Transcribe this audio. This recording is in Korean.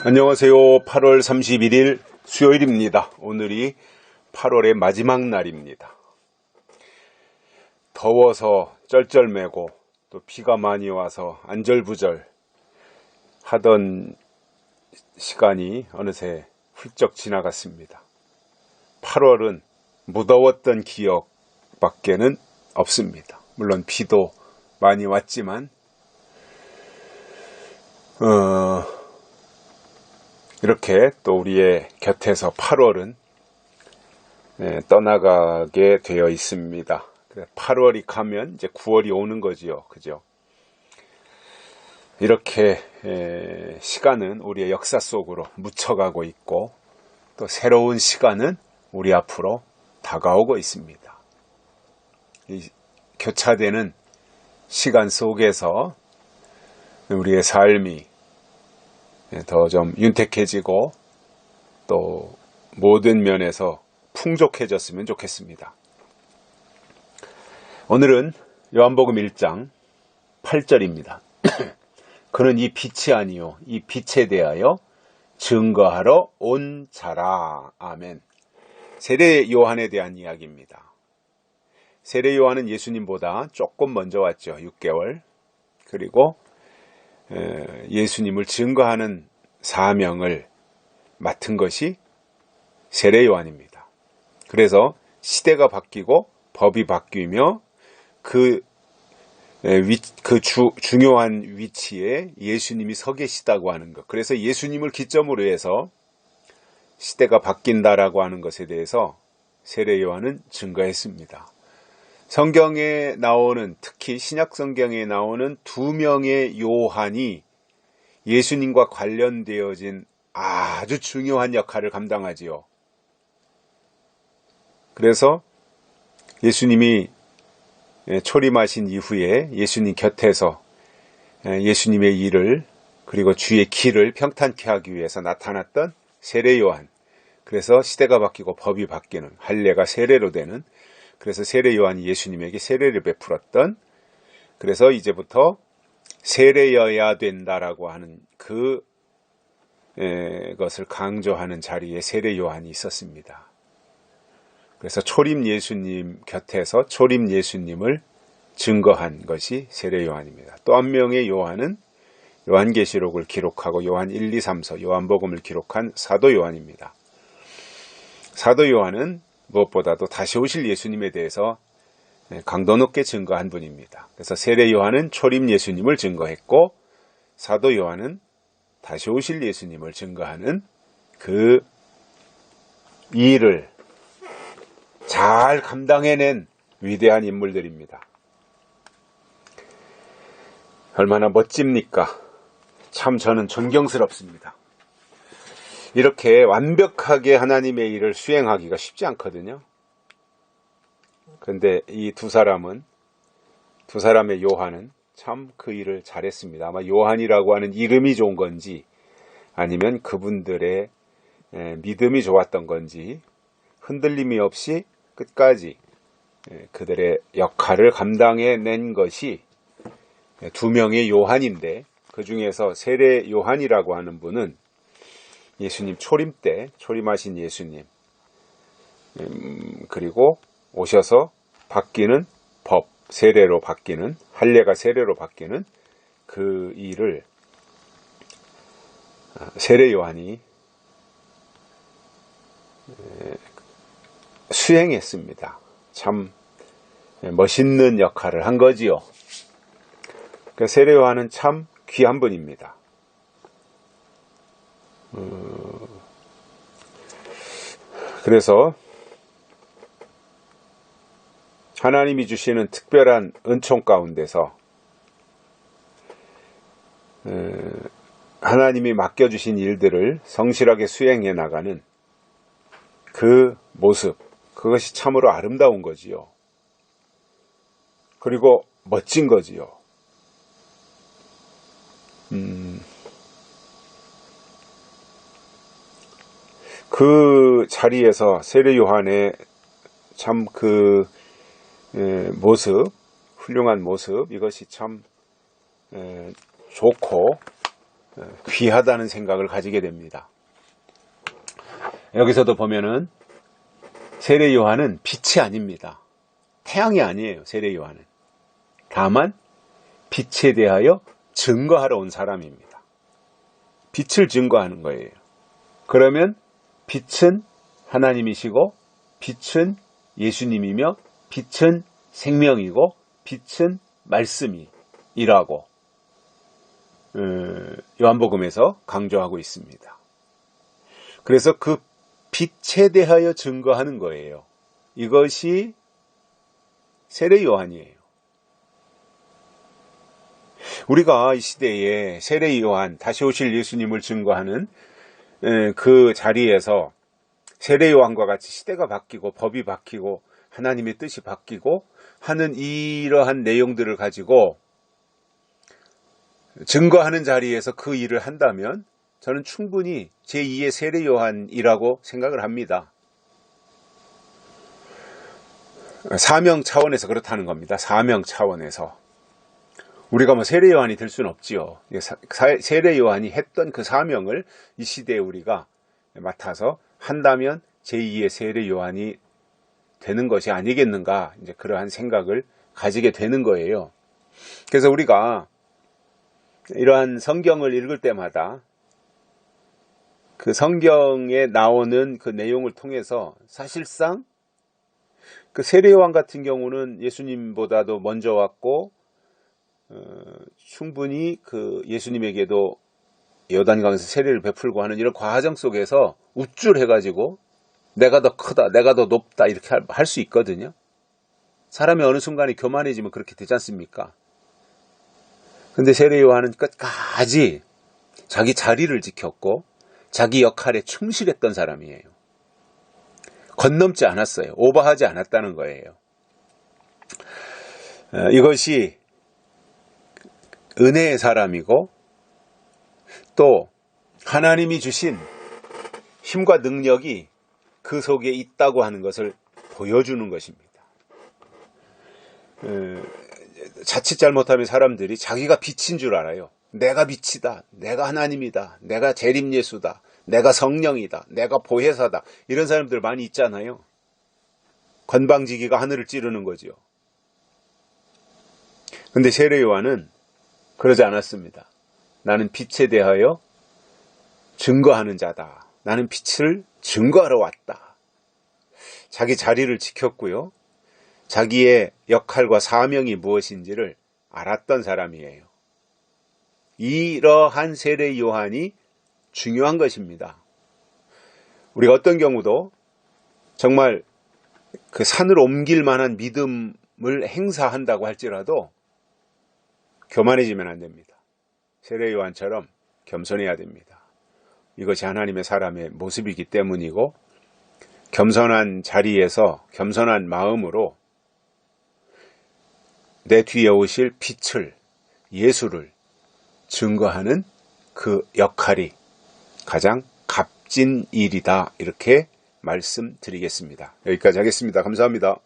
안녕하세요. 8월 31일 수요일입니다. 오늘이 8월의 마지막 날입니다. 더워서 쩔쩔매고 또 비가 많이 와서 안절부절 하던 시간이 어느새 훌쩍 지나갔습니다. 8월은 무더웠던 기억밖에는 없습니다. 물론 비도 많이 왔지만 이렇게 또 우리의 곁에서 8월은 떠나가게 되어 있습니다. 8월이 가면 이제 9월이 오는 거지요. 그죠? 이렇게 시간은 우리의 역사 속으로 묻혀가고 있고 또 새로운 시간은 우리 앞으로 다가오고 있습니다. 이 교차되는 시간 속에서 우리의 삶이 더 좀 윤택해지고 또 모든 면에서 풍족해졌으면 좋겠습니다. 오늘은 요한복음 1장 8절입니다. 그는 이 빛이 아니요 이 빛에 대하여 증거하러 온 자라. 아멘. 세례 요한에 대한 이야기입니다. 세례 요한은 예수님보다 조금 먼저 왔죠. 6개월. 그리고 예수님을 증거하는 사명을 맡은 것이 세례 요한입니다. 그래서 시대가 바뀌고 법이 바뀌며 중요한 위치에 예수님이 서 계시다고 하는 것. 그래서 예수님을 기점으로 해서 시대가 바뀐다라고 하는 것에 대해서 세례 요한은 증거했습니다. 성경에 나오는, 특히 신약 성경에 나오는 두 명의 요한이 예수님과 관련되어진 아주 중요한 역할을 감당하지요. 그래서 예수님이 초림하신 이후에 예수님 곁에서 예수님의 일을 그리고 주의 길을 평탄케 하기 위해서 나타났던 세례 요한. 그래서 시대가 바뀌고 법이 바뀌는, 할례가 세례로 되는, 그래서 세례 요한이 예수님에게 세례를 베풀었던, 그래서 이제부터 세례여야 된다라고 하는 그것을 강조하는 자리에 세례 요한이 있었습니다. 그래서 초림 예수님 곁에서 초림 예수님을 증거한 것이 세례 요한입니다. 또 한 명의 요한은 요한계시록을 기록하고 요한 1, 2, 3서 요한복음을 기록한 사도 요한입니다. 사도 요한은 무엇보다도 다시 오실 예수님에 대해서 강도 높게 증거한 분입니다. 그래서 세례 요한은 초림 예수님을 증거했고 사도 요한은 다시 오실 예수님을 증거하는 그 일을 잘 감당해낸 위대한 인물들입니다. 얼마나 멋집니까? 참 저는 존경스럽습니다. 이렇게 완벽하게 하나님의 일을 수행하기가 쉽지 않거든요. 그런데 이 두 사람의 요한은 참 그 일을 잘했습니다. 아마 요한이라고 하는 이름이 좋은 건지 아니면 그분들의 믿음이 좋았던 건지 흔들림이 없이 끝까지 그들의 역할을 감당해낸 것이 두 명의 요한인데, 그 중에서 세례 요한이라고 하는 분은 예수님 초림 때 초림하신 예수님, 그리고 오셔서 바뀌는 법, 세례로 바뀌는, 할례가 세례로 바뀌는 그 일을 세례 요한이 수행했습니다. 참 멋있는 역할을 한 거지요. 그러니까 세례 요한은 참 귀한 분입니다. 그래서 하나님이 주시는 특별한 은총 가운데서 하나님이 맡겨주신 일들을 성실하게 수행해 나가는 그 모습, 그것이 참으로 아름다운 거지요. 그리고 멋진 거지요. 그 자리에서 세례 요한의 참 그 모습, 훌륭한 모습, 이것이 참 좋고 귀하다는 생각을 가지게 됩니다. 여기서도 보면은 세례 요한은 빛이 아닙니다. 태양이 아니에요. 세례 요한은. 다만 빛에 대하여 증거하러 온 사람입니다. 빛을 증거하는 거예요. 그러면 빛은 하나님이시고 빛은 예수님이며 빛은 생명이고 빛은 말씀이라고 요한복음에서 강조하고 있습니다. 그래서 그 빛에 대하여 증거하는 거예요. 이것이 세례 요한이에요. 우리가 이 시대에 세례 요한, 다시 오실 예수님을 증거하는 그 자리에서 세례 요한과 같이 시대가 바뀌고 법이 바뀌고 하나님의 뜻이 바뀌고 하는 이러한 내용들을 가지고 증거하는 자리에서 그 일을 한다면 저는 충분히 제2의 세례 요한이라고 생각을 합니다. 사명 차원에서 그렇다는 겁니다. 사명 차원에서. 우리가 뭐 세례 요한이 될 수는 없지요. 세례 요한이 했던 그 사명을 이 시대에 우리가 맡아서 한다면 제2의 세례 요한이 되는 것이 아니겠는가, 이제 그러한 생각을 가지게 되는 거예요. 그래서 우리가 이러한 성경을 읽을 때마다 그 성경에 나오는 그 내용을 통해서 사실상 그 세례 요한 같은 경우는 예수님보다도 먼저 왔고 충분히 그 예수님에게도 요단강에서 세례를 베풀고 하는 이런 과정 속에서 우쭐해가지고 내가 더 크다, 내가 더 높다 이렇게 할 수 있거든요. 사람이 어느 순간에 교만해지면 그렇게 되지 않습니까? 근데 세례 요한은 끝까지 자기 자리를 지켰고 자기 역할에 충실했던 사람이에요. 건넘지 않았어요. 오버하지 않았다는 거예요. 이것이 은혜의 사람이고 또 하나님이 주신 힘과 능력이 그 속에 있다고 하는 것을 보여주는 것입니다. 자칫 잘못하면 사람들이 자기가 빛인 줄 알아요. 내가 빛이다, 내가 하나님이다, 내가 재림예수다, 내가 성령이다, 내가 보혜사다, 이런 사람들 많이 있잖아요. 건방지기가 하늘을 찌르는 거죠. 근데 세례 요한은 그러지 않았습니다. 나는 빛에 대하여 증거하는 자다. 나는 빛을 증거하러 왔다. 자기 자리를 지켰고요. 자기의 역할과 사명이 무엇인지를 알았던 사람이에요. 이러한 세례 요한이 중요한 것입니다. 우리가 어떤 경우도 정말 그 산을 옮길 만한 믿음을 행사한다고 할지라도 교만해지면 안 됩니다. 세례 요한처럼 겸손해야 됩니다. 이것이 하나님의 사람의 모습이기 때문이고 겸손한 자리에서 겸손한 마음으로 내 뒤에 오실 빛을, 예수를 증거하는 그 역할이 가장 값진 일이다, 이렇게 말씀드리겠습니다. 여기까지 하겠습니다. 감사합니다.